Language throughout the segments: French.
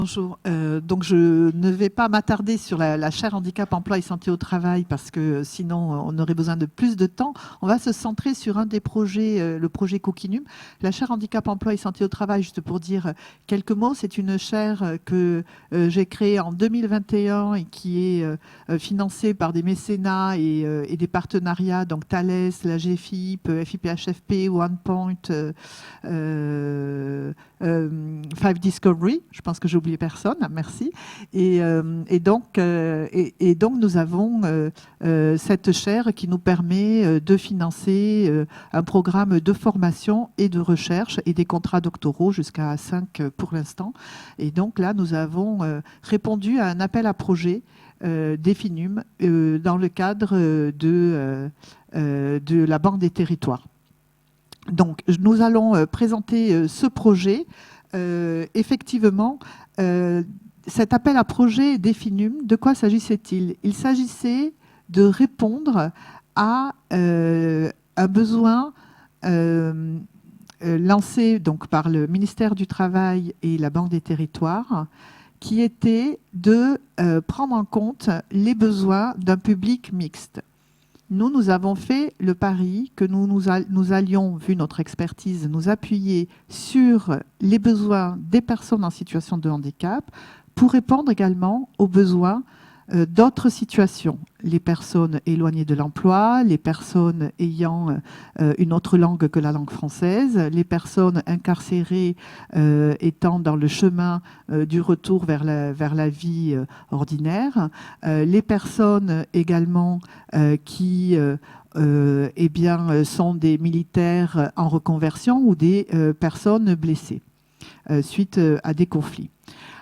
Bonjour. Donc je ne vais pas m'attarder sur la chaire handicap, emploi et santé au travail parce que sinon on aurait besoin de plus de temps. On va se centrer sur un des projets, le projet Coquinum. La chaire handicap, emploi et santé au travail, juste pour dire quelques mots, c'est une chaire que j'ai créée en 2021 et qui est financée par des mécénats et des partenariats, donc Thales, la GFIP, FIPHFP, OnePoint, Five Discovery, je pense que j'ai oublié personne, merci. Et donc nous avons cette chaire qui nous permet de financer un programme de formation et de recherche et des contrats doctoraux jusqu'à 5 pour l'instant. Et donc là, nous avons répondu à un appel à projet des FINUM dans le cadre de la Banque des territoires. Donc, nous allons présenter ce projet. Effectivement, cet appel à projet des FINUM, de quoi s'agissait-il? Il s'agissait de répondre à un besoin lancé donc, par le ministère du Travail et la Banque des territoires, qui était de prendre en compte les besoins d'un public mixte. Nous avons fait le pari que nous allions, vu notre expertise, nous appuyer sur les besoins des personnes en situation de handicap pour répondre également aux besoins d'autres situations. Les personnes éloignées de l'emploi, les personnes ayant une autre langue que la langue française, les personnes incarcérées étant dans le chemin du retour vers la vie ordinaire, les personnes également qui sont des militaires en reconversion ou des personnes blessées suite à des conflits.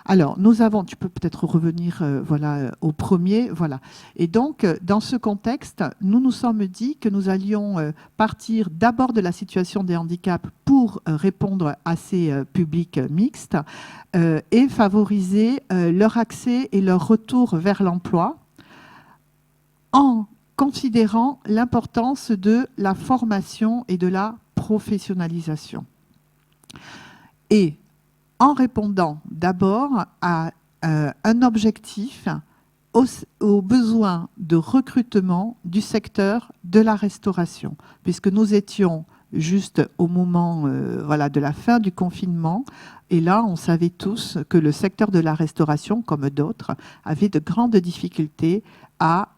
Alors, tu peux peut-être revenir au premier. Voilà. Et donc, dans ce contexte, nous nous sommes dit que nous allions partir d'abord de la situation des handicaps pour répondre à ces publics mixtes et favoriser leur accès et leur retour vers l'emploi en considérant l'importance de la formation et de la professionnalisation. Et en répondant d'abord à un objectif aux besoins de recrutement du secteur de la restauration, puisque nous étions juste au moment de la fin du confinement, et là on savait tous que le secteur de la restauration, comme d'autres, avait de grandes difficultés à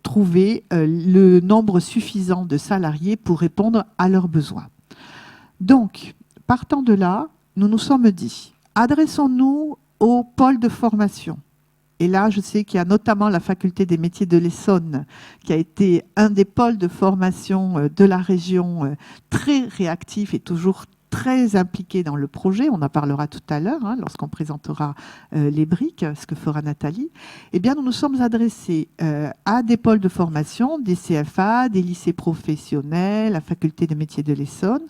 trouver le nombre suffisant de salariés pour répondre à leurs besoins. Donc, partant de là, nous nous sommes dit, adressons-nous au pôle de formation. Et là, je sais qu'il y a notamment la faculté des métiers de l'Essonne, qui a été un des pôles de formation de la région, très réactif et toujours très impliqué dans le projet. On en parlera tout à l'heure, lorsqu'on présentera les briques, ce que fera Nathalie. Eh bien, nous nous sommes adressés à des pôles de formation, des CFA, des lycées professionnels, la faculté des métiers de l'Essonne,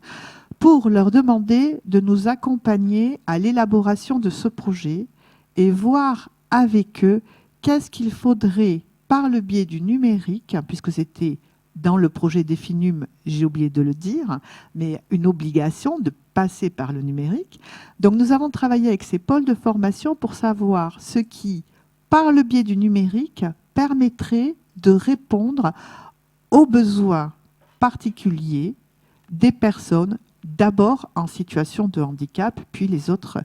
pour leur demander de nous accompagner à l'élaboration de ce projet et voir avec eux qu'est-ce qu'il faudrait, par le biais du numérique, puisque c'était dans le projet des FINUM, j'ai oublié de le dire, mais une obligation de passer par le numérique. Donc nous avons travaillé avec ces pôles de formation pour savoir ce qui, par le biais du numérique, permettrait de répondre aux besoins particuliers des personnes d'abord en situation de handicap, puis les autres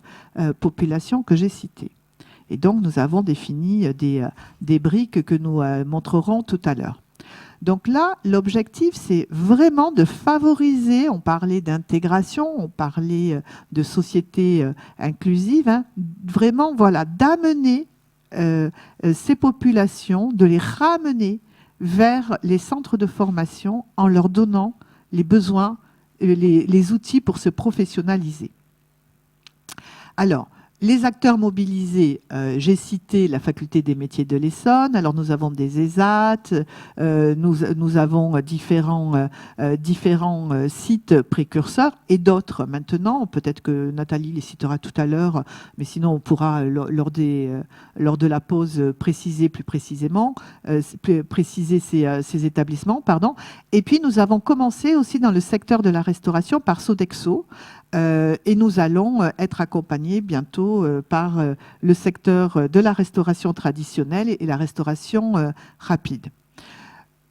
populations que j'ai citées. Et donc, nous avons défini des briques que nous montrerons tout à l'heure. Donc là, l'objectif, c'est vraiment de favoriser, on parlait d'intégration, on parlait de société inclusive, vraiment, d'amener ces populations, de les ramener vers les centres de formation en leur donnant les besoins, les outils pour se professionnaliser. Alors, les acteurs mobilisés, j'ai cité la faculté des métiers de l'Essonne, alors nous avons des ESAT, nous avons différents sites précurseurs et d'autres maintenant, peut-être que Nathalie les citera tout à l'heure, mais sinon on pourra lors de la pause préciser plus précisément, préciser ces établissements, pardon. Et puis nous avons commencé aussi dans le secteur de la restauration par Sodexo, et nous allons être accompagnés bientôt par le secteur de la restauration traditionnelle et la restauration rapide.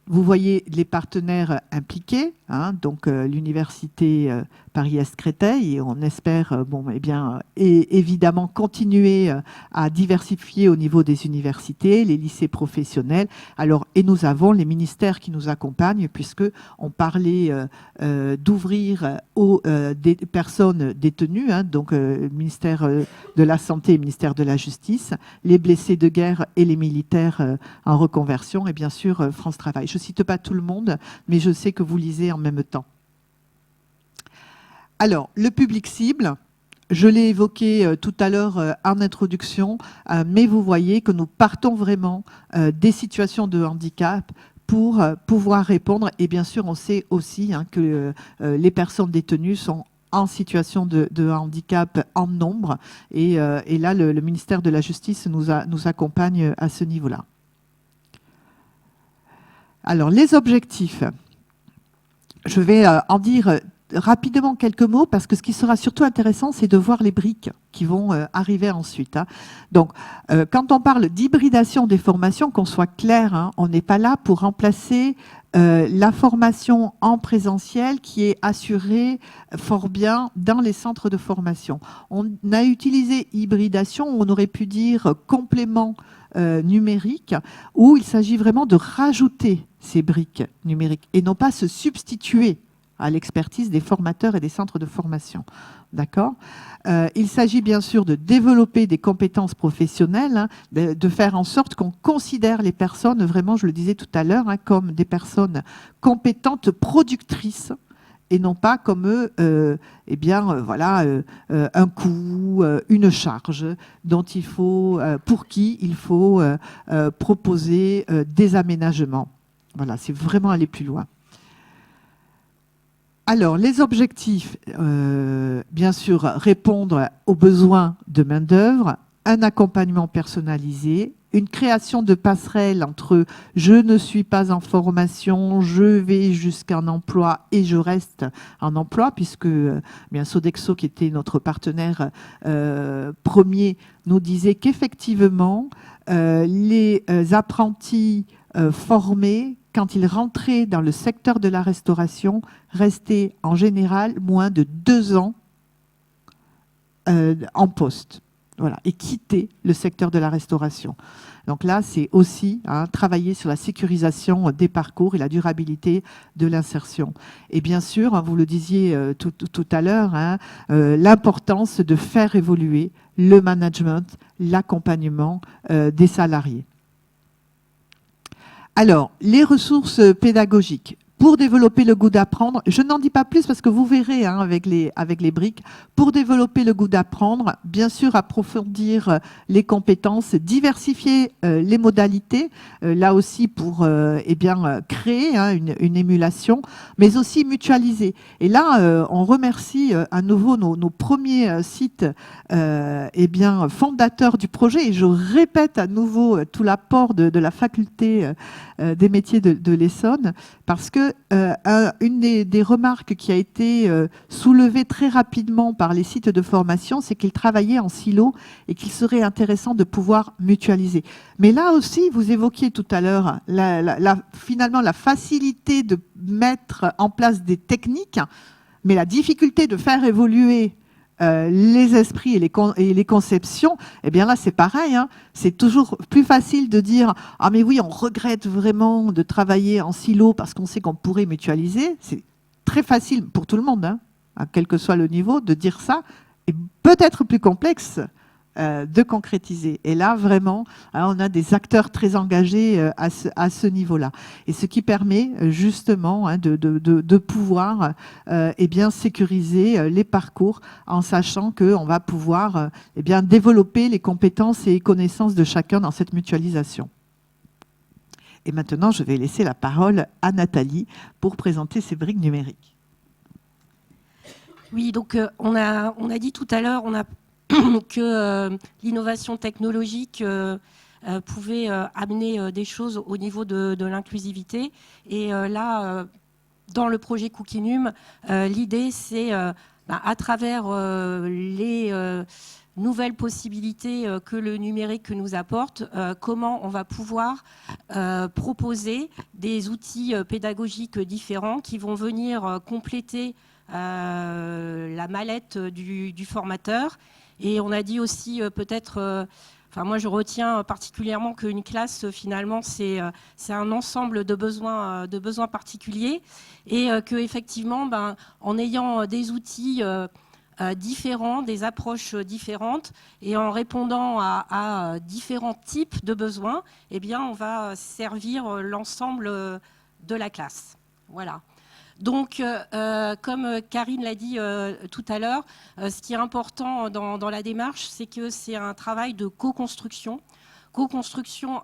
Vous voyez les partenaires impliqués, hein, donc l'université Paris-Est Créteil, et on espère évidemment continuer à diversifier au niveau des universités, les lycées professionnels. Alors, et nous avons les ministères qui nous accompagnent, puisque on parlait d'ouvrir aux des personnes détenues, hein, donc ministère de la Santé et ministère de la Justice, les blessés de guerre et les militaires en reconversion, et bien sûr France Travail. Je ne cite pas tout le monde, mais je sais que vous lisez en même temps. Alors, le public cible, je l'ai évoqué tout à l'heure en introduction, mais vous voyez que nous partons vraiment des situations de handicap pour pouvoir répondre. Et bien sûr, on sait aussi que les personnes détenues sont en situation de handicap en nombre. Et là, le ministère de la Justice nous accompagne à ce niveau-là. Alors, les objectifs. Je vais en dire rapidement quelques mots, parce que ce qui sera surtout intéressant, c'est de voir les briques qui vont arriver ensuite. Hein. Donc, quand on parle d'hybridation des formations, qu'on soit clair, hein, on n'est pas là pour remplacer la formation en présentiel qui est assurée fort bien dans les centres de formation. On a utilisé hybridation, on aurait pu dire complément numérique, où il s'agit vraiment de rajouter ces briques numériques et non pas se substituer à l'expertise des formateurs et des centres de formation. D'accord ? Il s'agit bien sûr de développer des compétences professionnelles, hein, de faire en sorte qu'on considère les personnes, vraiment, je le disais tout à l'heure, hein, comme des personnes compétentes, productrices, et non pas comme eux, un coût, une charge dont il faut, pour qui il faut proposer des aménagements. Voilà, c'est vraiment aller plus loin. Alors, les objectifs, bien sûr, répondre aux besoins de main-d'œuvre, un accompagnement personnalisé, une création de passerelles entre je ne suis pas en formation, je vais jusqu'en emploi et je reste en emploi, puisque bien Sodexo, qui était notre partenaire premier, nous disait qu'effectivement, les apprentis formés, quand ils rentraient dans le secteur de la restauration, restaient en général moins de 2 ans en poste. Voilà, et quitter le secteur de la restauration. Donc là, c'est aussi travailler sur la sécurisation des parcours et la durabilité de l'insertion. Et bien sûr, vous le disiez tout à l'heure, l'importance de faire évoluer le management, l'accompagnement des salariés. Alors, les ressources pédagogiques. Pour développer le goût d'apprendre, je n'en dis pas plus parce que vous verrez avec les briques, pour développer le goût d'apprendre, bien sûr approfondir les compétences, diversifier les modalités, là aussi pour créer une émulation, mais aussi mutualiser. Et là, on remercie à nouveau nos premiers sites fondateurs du projet, et je répète à nouveau tout l'apport de la faculté des métiers de l'Essonne, parce que une des remarques qui a été soulevée très rapidement par les sites de formation, c'est qu'ils travaillaient en silo et qu'il serait intéressant de pouvoir mutualiser. Mais là aussi, vous évoquiez tout à l'heure finalement la facilité de mettre en place des techniques, mais la difficulté de faire évoluer les esprits et les conceptions, eh bien là c'est pareil, hein. C'est toujours plus facile de dire « Ah mais oui, on regrette vraiment de travailler en silo parce qu'on sait qu'on pourrait mutualiser ». C'est très facile pour tout le monde, hein, quel que soit le niveau, de dire ça, et peut-être plus complexe de concrétiser. Et là, vraiment, on a des acteurs très engagés à ce niveau-là. Et ce qui permet justement de pouvoir sécuriser les parcours en sachant qu'on va pouvoir développer les compétences et connaissances de chacun dans cette mutualisation. Et maintenant, je vais laisser la parole à Nathalie pour présenter ces briques numériques. Oui, donc on a dit tout à l'heure, que l'innovation technologique pouvait amener des choses au niveau de l'inclusivité. Et là, dans le projet Cookinum, l'idée, c'est à travers les nouvelles possibilités que le numérique nous apporte, comment on va pouvoir proposer des outils pédagogiques différents qui vont venir compléter la mallette du formateur. Et on a dit aussi peut-être, moi je retiens particulièrement qu'une classe finalement c'est un ensemble de besoins particuliers, et qu'effectivement en ayant des outils différents, des approches différentes, et en répondant à différents types de besoins, eh bien, on va servir l'ensemble de la classe. Voilà. Donc, comme Karine l'a dit tout à l'heure, ce qui est important dans la démarche, c'est que c'est un travail de co-construction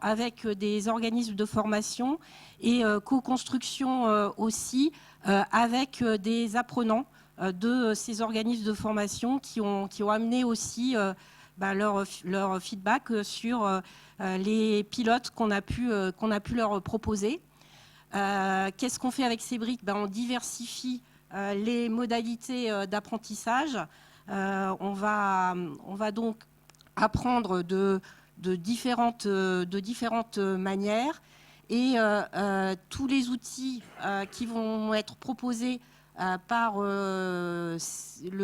avec des organismes de formation, et co-construction aussi avec des apprenants de ces organismes de formation qui ont amené aussi leur feedback sur les pilotes qu'on a pu leur proposer. Qu'est-ce qu'on fait avec ces briques ? On diversifie les modalités d'apprentissage. On va donc apprendre de différentes manières, et tous les outils qui vont être proposés par le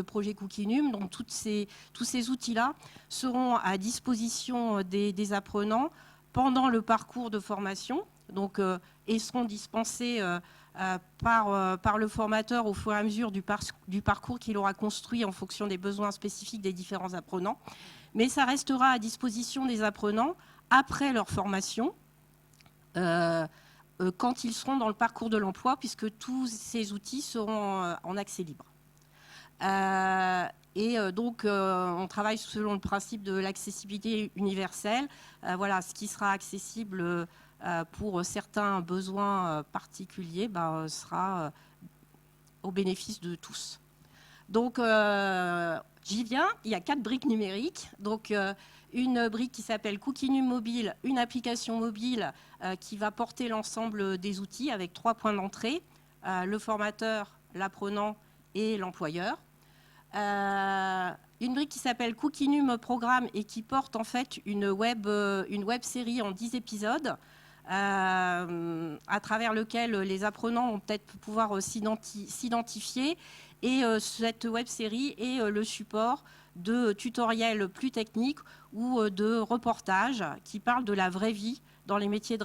projet Cookinum, donc tous ces outils-là seront à disposition des apprenants pendant le parcours de formation, donc, et seront dispensés par le formateur au fur et à mesure du parcours qu'il aura construit en fonction des besoins spécifiques des différents apprenants. Mais ça restera à disposition des apprenants après leur formation, quand ils seront dans le parcours de l'emploi, puisque tous ces outils seront en accès libre. Donc, on travaille selon le principe de l'accessibilité universelle. Voilà, ce qui sera accessible pour certains besoins particuliers sera au bénéfice de tous. Donc, j'y viens. Il y a 4 briques numériques. Donc, une brique qui s'appelle Cookinum Mobile, une application mobile qui va porter l'ensemble des outils avec 3 points d'entrée, le formateur, l'apprenant et l'employeur. Une brique qui s'appelle Cookinum Programme et qui porte en fait une web série en 10 épisodes à travers lequel les apprenants vont peut-être pouvoir s'identifier. Et cette web série est le support de tutoriels plus techniques ou de reportages qui parlent de la vraie vie dans les métiers de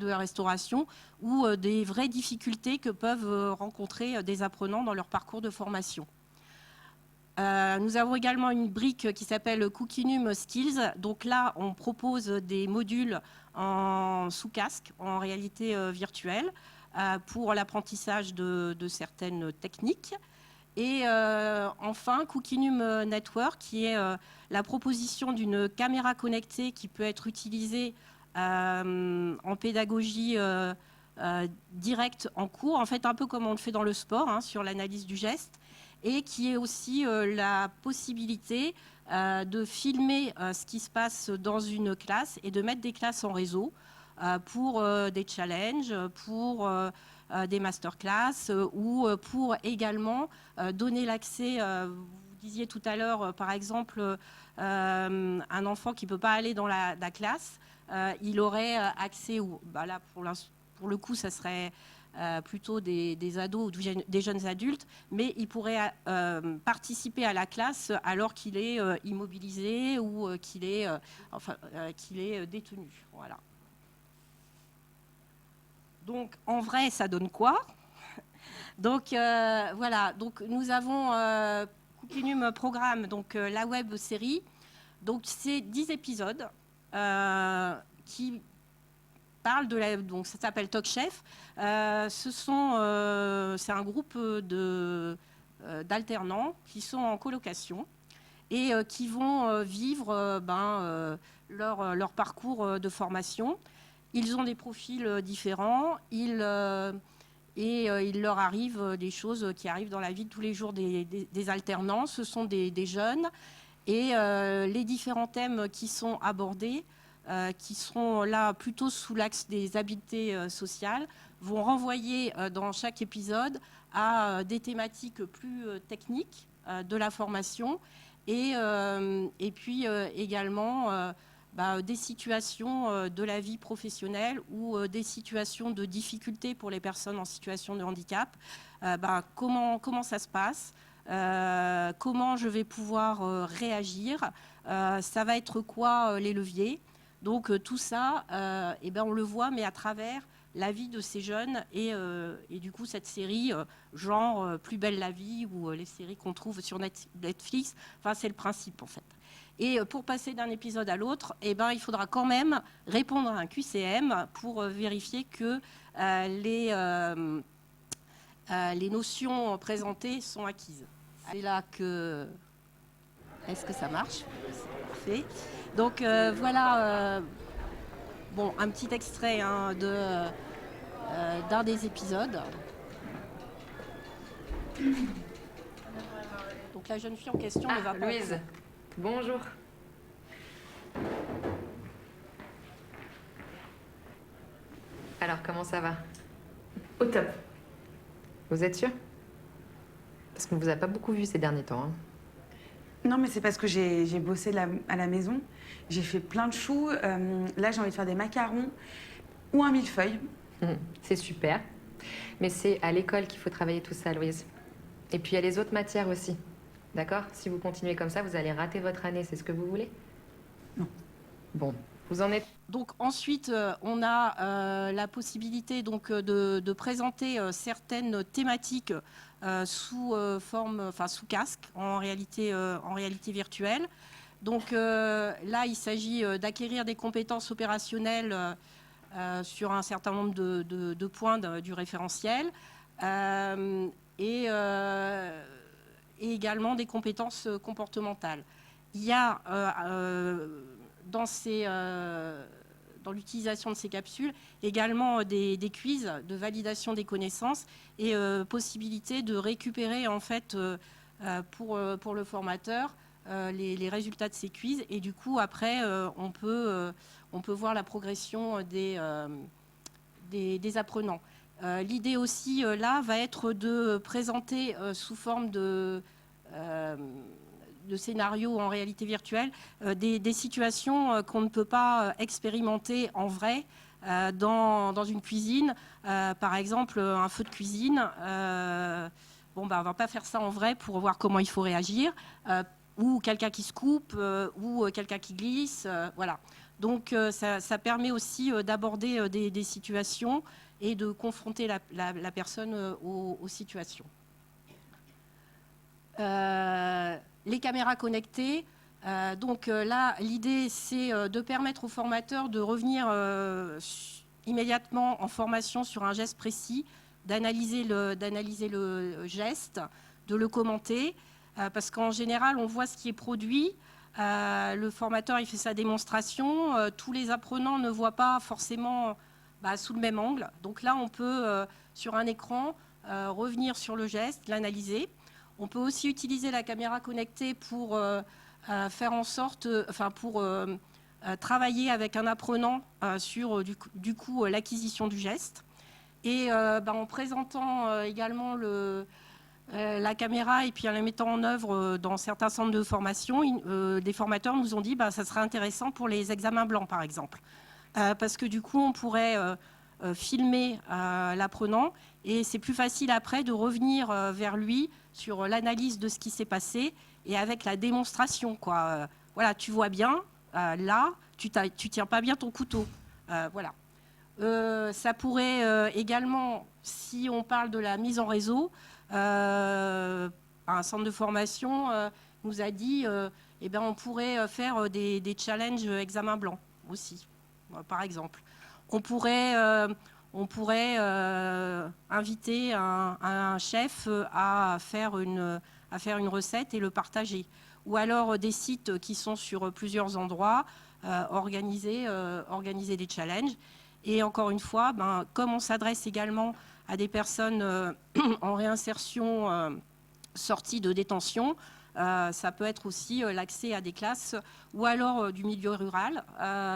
la restauration, ou des vraies difficultés que peuvent rencontrer des apprenants dans leur parcours de formation. Nous avons également une brique qui s'appelle Cookinum Skills. Donc là, on propose des modules sous casque, en réalité virtuelle, pour l'apprentissage de certaines techniques. Et enfin, Cookinum Network, qui est la proposition d'une caméra connectée qui peut être utilisée en pédagogie directe en cours, en fait un peu comme on le fait dans le sport, sur l'analyse du geste, et qui est aussi la possibilité de filmer ce qui se passe dans une classe et de mettre des classes en réseau pour des challenges, pour des masterclass, ou pour également donner l'accès, vous disiez tout à l'heure, par exemple, un enfant qui ne peut pas aller dans la classe, il aurait accès, là pour le coup ça serait plutôt des ados ou des jeunes adultes, mais il pourrait participer à la classe alors qu'il est immobilisé ou qu'il est détenu. Voilà. Donc, en vrai, ça donne quoi ? Donc, voilà. Donc, nous avons Cookinum Programme, donc la web série. Donc, c'est 10 épisodes qui parlent donc ça s'appelle Talk Chef. C'est un groupe d'alternants qui sont en colocation et qui vont vivre leur parcours de formation. Ils ont des profils différents, il leur arrive des choses qui arrivent dans la vie de tous les jours des alternants. Ce sont des jeunes, et les différents thèmes qui sont abordés, qui seront là plutôt sous l'axe des habiletés sociales, vont renvoyer dans chaque épisode à des thématiques plus techniques de la formation et puis également des situations de la vie professionnelle ou des situations de difficulté pour les personnes en situation de handicap. Comment ça se passe, comment je vais pouvoir réagir, ça va être quoi les leviers. Donc tout ça, on le voit, mais à travers la vie de ces jeunes et du coup cette série genre Plus belle la vie ou les séries qu'on trouve sur Netflix, enfin c'est le principe en fait. Et pour passer d'un épisode à l'autre, il faudra quand même répondre à un QCM pour vérifier que les notions présentées sont acquises. C'est là que... Est-ce que ça marche? C'est parfait. Donc voilà un petit extrait d'un des épisodes. Donc la jeune fille en question ne va pas... Louise, bonjour. Alors, comment ça va? Au top. Vous êtes sûre? Parce qu'on ne vous a pas beaucoup vu ces derniers temps. Hein. Non, mais c'est parce que j'ai bossé à la maison. J'ai fait plein de choux. Là, j'ai envie de faire des macarons ou un millefeuille. C'est super. Mais c'est à l'école qu'il faut travailler tout ça, Louise. Et puis, il y a les autres matières aussi. D'accord? Si vous continuez comme ça, vous allez rater votre année. C'est ce que vous voulez? Non. Bon, vous en êtes... Donc ensuite, on a la possibilité donc, de présenter certaines thématiques sous casque, en réalité virtuelle. Donc là, il s'agit d'acquérir des compétences opérationnelles sur un certain nombre de points du référentiel et également des compétences comportementales. Il y a dans l'utilisation de ces capsules, également des quiz de validation des connaissances et possibilité de récupérer en fait pour le formateur les résultats de ces quiz et du coup après on peut voir la progression des apprenants. L'idée aussi là va être de présenter sous forme de scénarios en réalité virtuelle, des situations qu'on ne peut pas expérimenter en vrai dans une cuisine. Par exemple, un feu de cuisine. On ne va pas faire ça en vrai pour voir comment il faut réagir. Ou quelqu'un qui se coupe, ou quelqu'un qui glisse. Voilà. Donc, ça permet aussi d'aborder des situations et de confronter la personne aux situations. Les caméras connectées, là, l'idée, c'est de permettre aux formateurs de revenir immédiatement en formation sur un geste précis, d'analyser le geste, de le commenter, parce qu'en général, on voit ce qui est produit. Le formateur, il fait sa démonstration. Tous les apprenants ne voient pas forcément sous le même angle. Donc là, on peut, sur un écran, revenir sur le geste, l'analyser. On peut aussi utiliser la caméra connectée pour faire en sorte, pour travailler avec un apprenant sur du coup l'acquisition du geste. Et en présentant également la caméra et puis en la mettant en œuvre dans certains centres de formation, des formateurs nous ont dit ça serait intéressant pour les examens blancs par exemple. Parce que du coup on pourrait filmer l'apprenant et c'est plus facile après de revenir vers lui sur l'analyse de ce qui s'est passé et avec la démonstration, quoi. Voilà, tu vois bien, là, tu tiens pas bien ton couteau. Voilà. Ça pourrait également, si on parle de la mise en réseau, un centre de formation nous a dit, on pourrait faire des challenges examen blanc aussi, par exemple. On pourrait inviter un chef à faire une recette et le partager. Ou alors des sites qui sont sur plusieurs endroits, organiser des challenges. Et encore une fois, comme on s'adresse également à des personnes en réinsertion sorties de détention, ça peut être aussi l'accès à des classes, ou alors du milieu rural,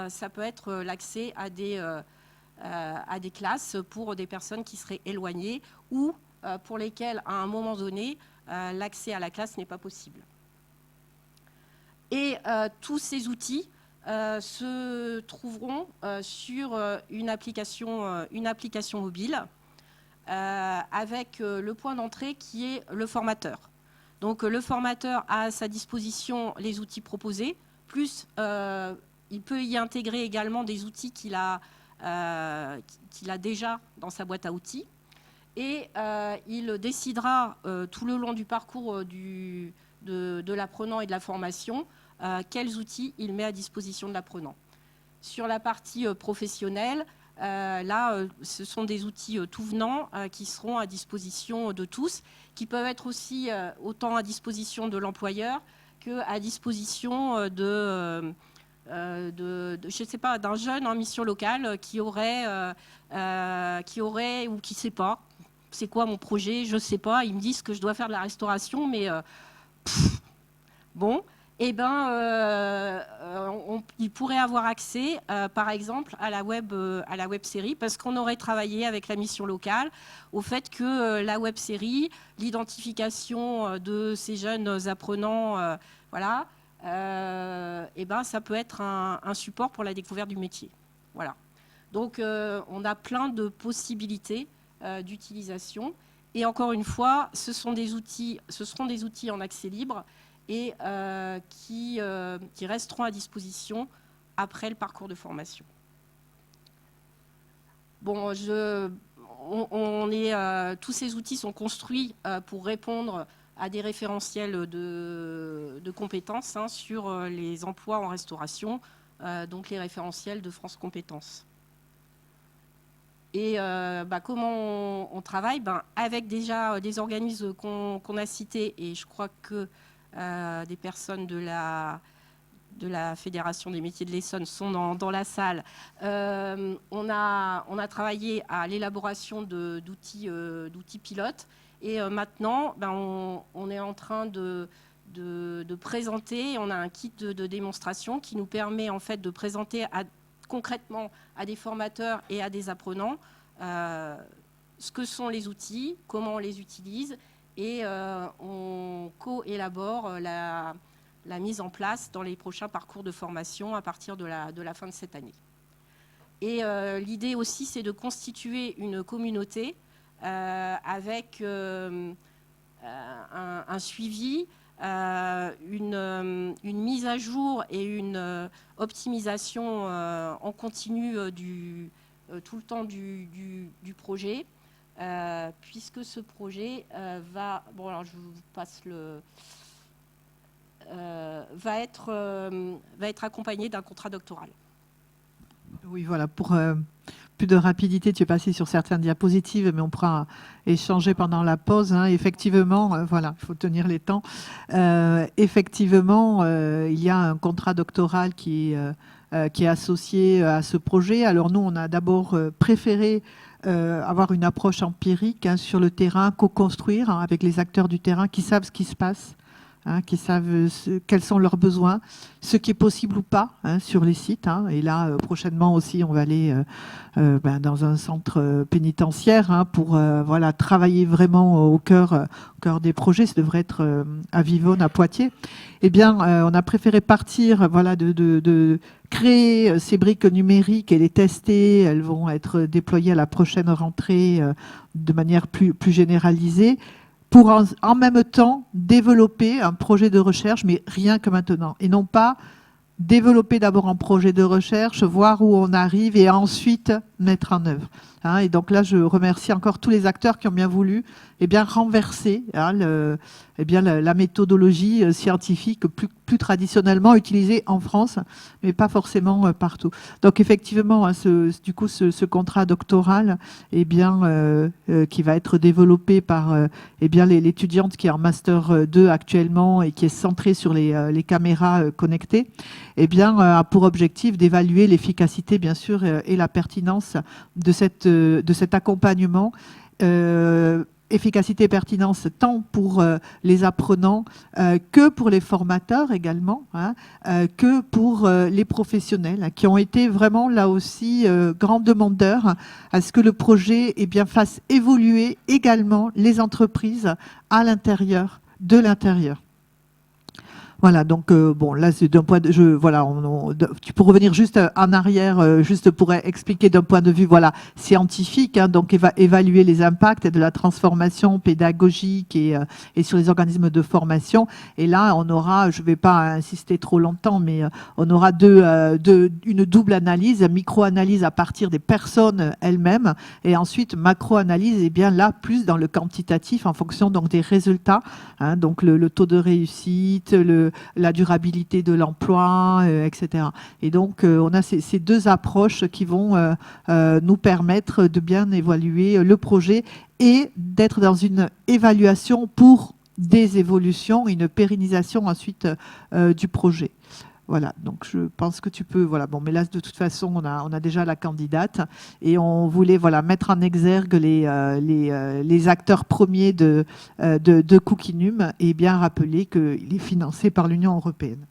ça peut être l'accès à des classes pour des personnes qui seraient éloignées ou pour lesquels, à un moment donné, l'accès à la classe n'est pas possible. Et tous ces outils se trouveront sur une application mobile avec le point d'entrée qui est le formateur. Donc le formateur a à sa disposition les outils proposés, plus il peut y intégrer également des outils qu'il a déjà dans sa boîte à outils. Et il décidera tout le long du parcours de l'apprenant et de la formation quels outils il met à disposition de l'apprenant. Sur la partie professionnelle, là, ce sont des outils tout venants qui seront à disposition de tous, qui peuvent être aussi autant à disposition de l'employeur qu'à disposition je sais pas, d'un jeune en mission locale qui aurait ou qui ne sait pas, c'est quoi mon projet, je ne sais pas, ils me disent que je dois faire de la restauration, mais bon, eh ben, il pourrait avoir accès, par exemple, à la web série, parce qu'on aurait travaillé avec la mission locale au fait que la web série, l'identification de ces jeunes apprenants, voilà, eh ben, ça peut être un support pour la découverte du métier. Voilà. Donc, on a plein de possibilités d'utilisation. Et encore une fois, ce seront des outils en accès libre et qui resteront à disposition après le parcours de formation. Bon, tous ces outils sont construits pour répondre à des référentiels de compétences sur les emplois en restauration, donc les référentiels de France Compétences. Et comment on travaille avec déjà des organismes qu'on a cités, et je crois que des personnes de la Fédération des métiers de l'Essonne sont dans la salle. On a travaillé à l'élaboration d'outils pilotes. Et maintenant, on est en train de présenter, on a un kit de démonstration qui nous permet en fait de présenter concrètement à des formateurs et à des apprenants ce que sont les outils, comment on les utilise, et on co-élabore la mise en place dans les prochains parcours de formation à partir de la fin de cette année. Et l'idée aussi, c'est de constituer une communauté avec un suivi, une mise à jour et une optimisation en continu tout le temps du projet, puisque ce projet va... Bon, alors je vous passe va être accompagné d'un contrat doctoral. Oui, voilà, pour plus de rapidité, tu es passé sur certaines diapositives, mais on pourra échanger pendant la pause. Effectivement, voilà, il faut tenir les temps. Effectivement, il y a un contrat doctoral qui est associé à ce projet. Alors nous, on a d'abord préféré avoir une approche empirique sur le terrain, co-construire avec les acteurs du terrain qui savent ce qui se passe, qui savent quels sont leurs besoins, ce qui est possible ou pas sur les sites. Et là, prochainement aussi, on va aller dans un centre pénitentiaire pour voilà, travailler vraiment au cœur des projets. Ça devrait être à Vivonne, à Poitiers. Eh bien, on a préféré partir voilà, de créer ces briques numériques et les tester. Elles vont être déployées à la prochaine rentrée de manière plus généralisée, pour en même temps développer un projet de recherche, mais rien que maintenant. Et non pas développer d'abord un projet de recherche, voir où on arrive et ensuite mettre en œuvre. Et donc là, je remercie encore tous les acteurs qui ont bien voulu renverser la méthodologie scientifique plus traditionnellement utilisée en France, mais pas forcément partout. Donc effectivement, ce contrat doctoral qui va être développé par l'étudiante qui est en Master 2 actuellement et qui est centrée sur les caméras connectées, a pour objectif d'évaluer l'efficacité, bien sûr, et la pertinence de cet accompagnement efficacité et pertinence tant pour les apprenants que pour les formateurs également, hein, que pour les professionnels, hein, qui ont été vraiment là aussi grands demandeurs à ce que le projet fasse évoluer également les entreprises à l'intérieur, de l'intérieur. Voilà, donc bon, là, c'est d'un point de voilà, tu peux revenir juste en arrière, juste pour expliquer d'un point de vue voilà scientifique, hein, donc évaluer les impacts de la transformation pédagogique et sur les organismes de formation. Et là, on aura, je ne vais pas insister trop longtemps, mais on aura une double analyse, micro-analyse à partir des personnes elles-mêmes, et ensuite macro-analyse, et bien là, plus dans le quantitatif en fonction donc des résultats, hein, donc le taux de réussite, la durabilité de l'emploi, etc. Et donc, on a ces deux approches qui vont nous permettre de bien évaluer le projet et d'être dans une évaluation pour des évolutions, une pérennisation ensuite du projet. Voilà, donc je pense que tu peux, voilà, bon, mais là, de toute façon, on a déjà la candidate et on voulait, voilà, mettre en exergue les acteurs premiers de Cookinum et bien rappeler qu'il est financé par l'Union européenne.